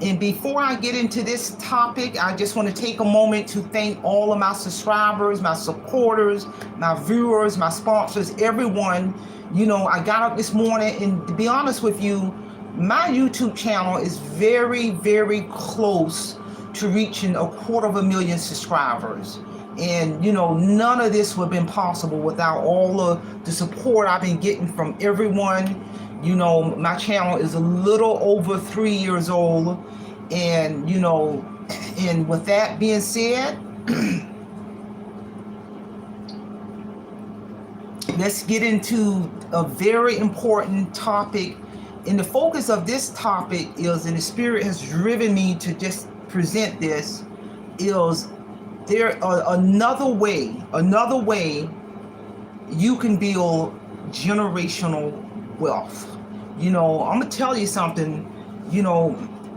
And before I get into this topic, I just want to take a moment to thank all of my subscribers, my supporters, my viewers, my sponsors, everyone. I got up this morning, and to be honest with you, my YouTube channel is very, very close to reaching 250,000 subscribers. And, none of this would have been possible without all of the support I've been getting from everyone. My channel is a little over 3 years old. And, and with that being said, let's get into a very important topic. And the focus of this topic is, and the Spirit has driven me to just present this, is there another way you can build generational wealth. I'm gonna tell you something.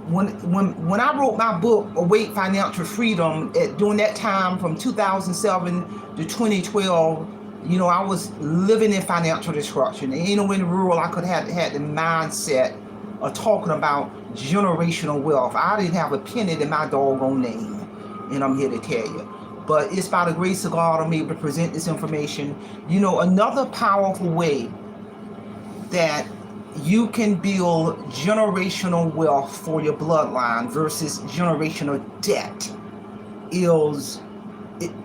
When I wrote my book Awake Financial Freedom, during that time from 2007 to 2012, I was living in financial destruction. And in the world, I could have had the mindset of talking about generational wealth. I didn't have a penny in my doggone name, and I'm here to tell you. But it's by the grace of God I'm able to present this information. Another powerful way that you can build generational wealth for your bloodline versus generational debt is,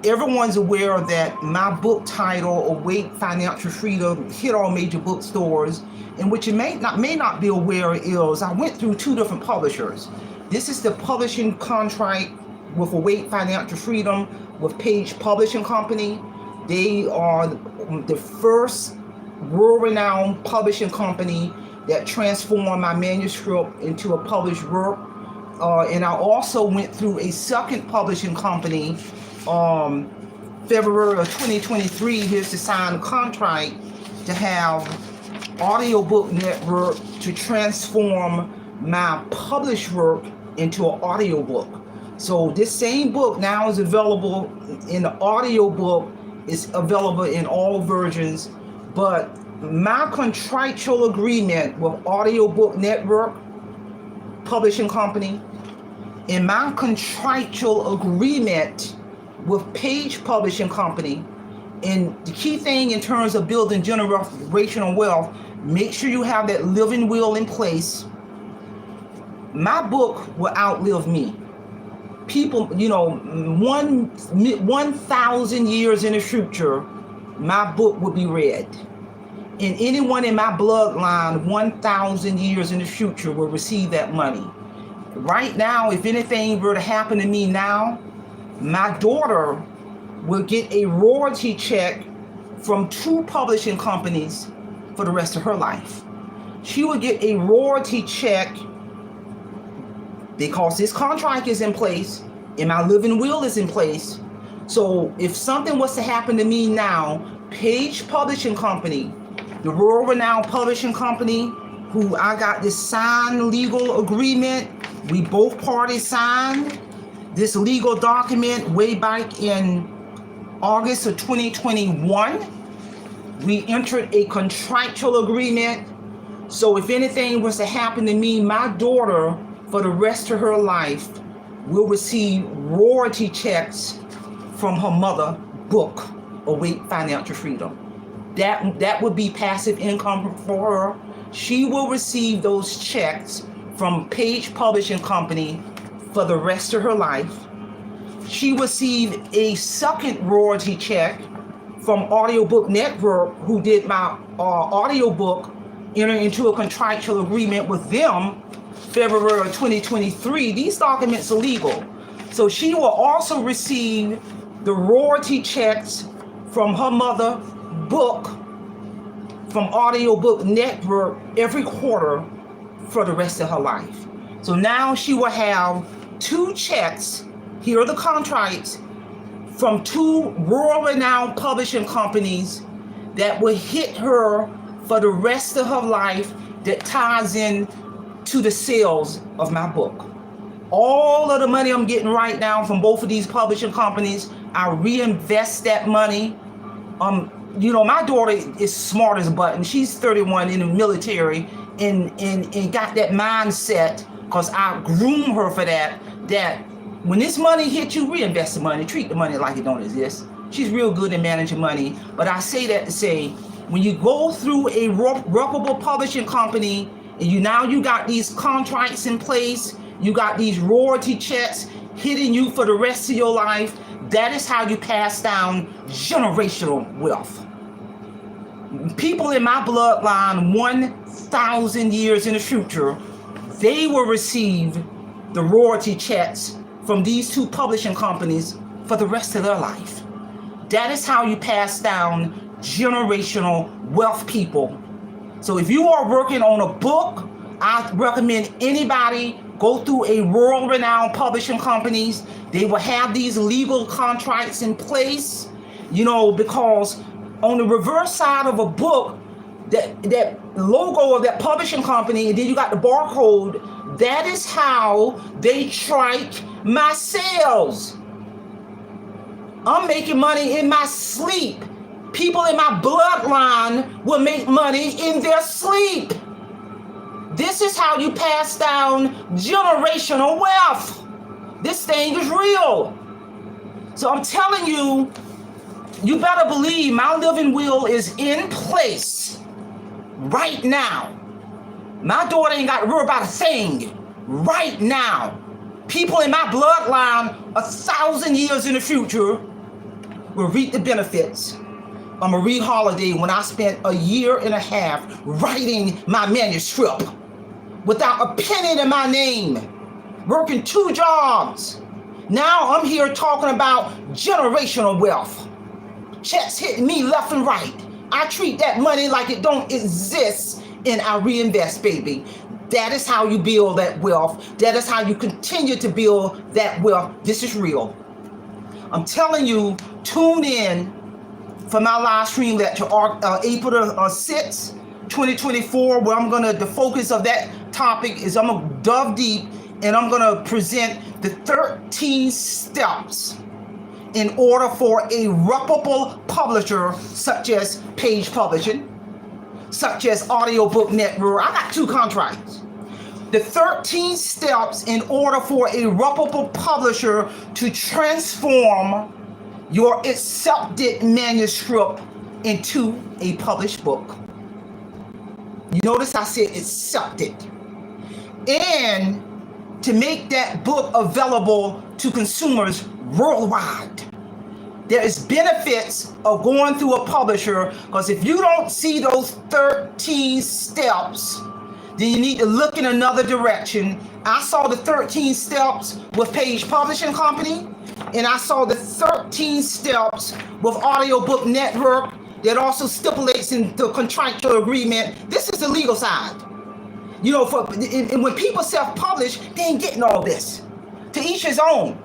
everyone's aware that my book title, Awake Financial Freedom, hit all major bookstores. And what you may not be aware is, I went through 2 different publishers. This is the publishing contract with Awake Financial Freedom with Page Publishing Company. They are the first world-renowned publishing company that transformed my manuscript into a published work. And I also went through a second publishing company, February of 2023. Here's the signed contract to have Audiobook Network to transform my published work into an audiobook. So this same book now is available in the audiobook. It's available in all versions. But my contractual agreement with Audiobook Network Publishing Company and my contractual agreement with Page Publishing Company, and the key thing in terms of building generational wealth, make sure you have that living will in place. My book will outlive me. People, 1,000 years in the future, my book will be read. And anyone in my bloodline 1,000 years in the future will receive that money. Right now, if anything were to happen to me now, my daughter will get a royalty check from 2 publishing companies for the rest of her life. She will get a royalty check because this contract is in place and my living will is in place. So if something was to happen to me now, Page Publishing Company, the world-renowned publishing company, who I got this signed legal agreement, we both parties signed this legal document way back in August of 2021. We entered a contractual agreement. So if anything was to happen to me, my daughter, for the rest of her life, will receive royalty checks from her mother book, Awake Financial Freedom. That would be passive income for her. She will receive those checks from Page Publishing Company for the rest of her life. She received a second royalty check from Audiobook Network, who did my audiobook, enter into a contractual agreement with them February of 2023. These documents are legal. So she will also receive the royalty checks from her mother book from Audiobook Network every quarter for the rest of her life. So now she will have 2 checks, here are the contracts, from 2 world-renowned publishing companies that will hit her for the rest of her life, that ties in to the sales of my book. All of the money I'm getting right now from both of these publishing companies, I reinvest that money. My daughter is smart as a button. She's 31 in the military and got that mindset because I groom her for that when this money hits you, reinvest the money, treat the money like it don't exist. She's real good at managing money. But I say that to say, when you go through a reputable publishing company and you got these contracts in place, you got these royalty checks hitting you for the rest of your life, that is how you pass down generational wealth. People in my bloodline 1,000 years in the future, they will receive the royalty checks from these two publishing companies for the rest of their life. That is how you pass down generational wealth, people. So if you are working on a book, I recommend anybody go through a world-renowned publishing companies. They will have these legal contracts in place, because on the reverse side of a book, that logo of that publishing company, and then you got the barcode, that is how they track my sales. I'm making money in my sleep. People in my bloodline will make money in their sleep. This is how you pass down generational wealth. This thing is real. So I'm telling you, you better believe my living will is in place right now. My daughter ain't got to worry about a thing right now. People in my bloodline 1,000 years in the future will reap the benefits of Marie Holiday when I spent a year and a half writing my manuscript without a penny to my name, working 2 jobs. Now I'm here talking about generational wealth. Checks hitting me left and right. I treat that money like it don't exist, and I reinvest, baby. That is how you build that wealth. That is how you continue to build that wealth. This is real. I'm telling you, tune in for my live stream lecture, April 6th, 2024, where the focus of that topic is I'm going to dive deep and I'm going to present the 13 steps in order for a reputable publisher such as Page Publishing, such as Audiobook Network. I got 2 contracts. The 13 steps in order for a reputable publisher to transform your accepted manuscript into a published book. You notice I said accepted. And to make that book available to consumers worldwide. There is benefits of going through a publisher, because if you don't see those 13 steps, then you need to look in another direction. I saw the 13 steps with Page Publishing Company, and I saw the 13 steps with Audiobook Network that also stipulates in the contractual agreement. This is the legal side. And when people self-publish, they ain't getting all this. To each his own.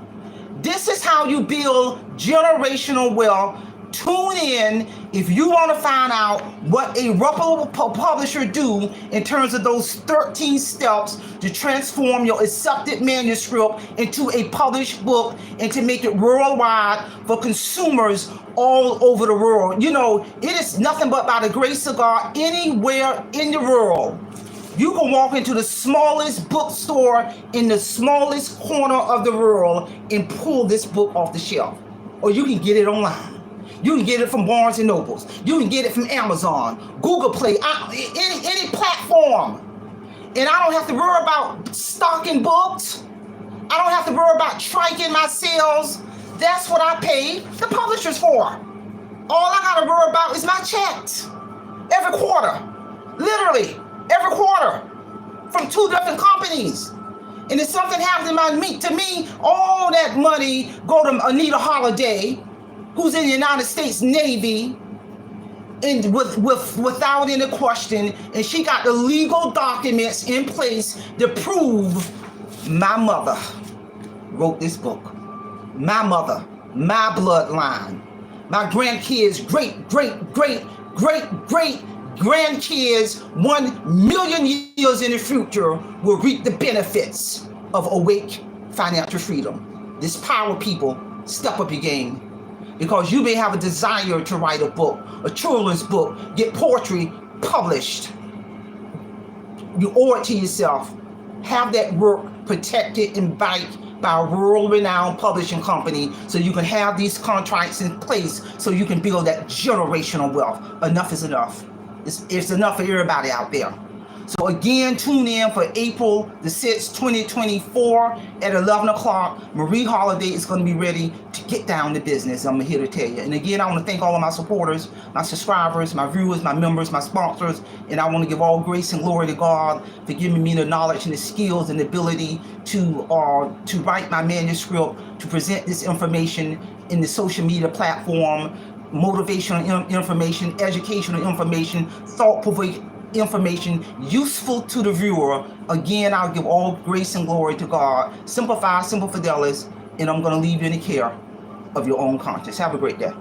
This is how you build generational wealth. Tune in if you want to find out what a reputable publisher do in terms of those 13 steps to transform your accepted manuscript into a published book and to make it worldwide for consumers all over the world. It is nothing but by the grace of God. Anywhere in the world, you can walk into the smallest bookstore in the smallest corner of the world and pull this book off the shelf. Or you can get it online. You can get it from Barnes & Nobles. You can get it from Amazon, Google Play, any platform. And I don't have to worry about stocking books. I don't have to worry about tracking my sales. That's what I pay the publishers for. All I got to worry about is my checks. Every quarter. Literally, every quarter. From 2 different companies. And if something happens to me, all that money go to Anita Holiday, who's in the United States Navy, and without any question, and she got the legal documents in place to prove my mother wrote this book. My mother, my bloodline, my grandkids, great grandkids, 1 million years in the future will reap the benefits of awake financial freedom. This power, people, step up your game. Because you may have a desire to write a book, a children's book, get poetry published. You owe it to yourself have that work protected and backed by a world-renowned publishing company, so you can have these contracts in place so you can build that generational wealth. Enough is enough. It's enough for everybody out there. So again, tune in for April the 6th, 2024 at 11 o'clock. Marie Holiday is going to be ready to get down to business. I'm here to tell you. And again, I want to thank all of my supporters, my subscribers, my viewers, my members, my sponsors. And I want to give all grace and glory to God for giving me the knowledge and the skills and the ability to write my manuscript, to present this information in the social media platform, motivational information, educational information, thought-provoking information useful to the viewer. Again, I'll give all grace and glory to God. Simplify, Simple Fidelis, and I'm going to leave you in the care of your own conscience. Have a great day.